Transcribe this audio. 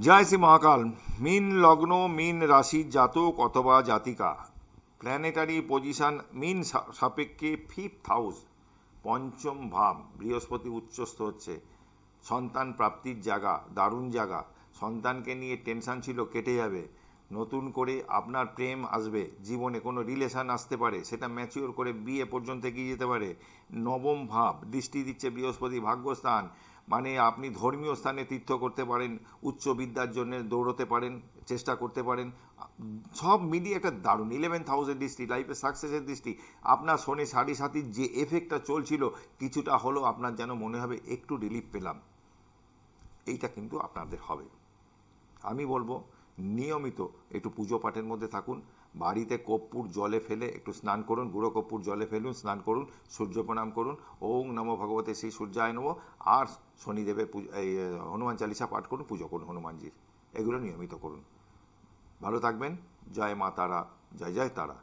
জয় শ্রী মহাকাল। মীন লগ্ন, মীন রাশির জাতক অথবা জাতিকা, প্ল্যানেটারি পজিশন মীন সাপেক্ষে ফিফথ হাউস, পঞ্চম ভাব, বৃহস্পতি উচ্চস্থ হচ্ছে। সন্তান প্রাপ্তির জায়গা, দারুণ জায়গা। সন্তানকে নিয়ে টেনশন ছিল, কেটে যাবে। নতুন করে আপনার প্রেম আসবে, জীবনে কোনো রিলেশান আসতে পারে, সেটা ম্যাচিওর করে বিয়ে পর্যন্ত এগিয়ে যেতে পারে। নবম ভাব দৃষ্টি দিচ্ছে বৃহস্পতি, ভাগ্যস্থান, মানে আপনি ধর্মীয় স্থানে তীর্থ করতে পারেন, উচ্চ বিদ্যার জন্য দৌড়তে পারেন, চেষ্টা করতে পারেন। সব মিলিয়ে একটা দারুণ 11th হাউসের দৃষ্টি, লাইফে সাকসেসের দৃষ্টি। আপনার শনি সাড়ে সাতির যে এফেক্টটা চলছিল, কিছুটা হলেও আপনার যেন মনে হবে একটু রিলিফ পেলাম। এইটা কিন্তু আপনাদের হবে। আমি বলবো নিয়মিত একটু পুজো পাঠের মধ্যে থাকুন। বাড়িতে কর্পূর জলে ফেলে একটু স্নান করুন, গুঁড়ো কর্পূর জলে ফেলুন, স্নান করুন, সূর্য প্রণাম করুন, ওং নমো ভগবতে শ্রী সূর্যায় নমঃ। আর শনিদেবের এই হনুমান চালিসা পাঠ করুন, পুজো করুন হনুমানজির। এগুলো নিয়মিত করুন। ভালো থাকবেন। জয় মা তারা, জয় জয় তারা।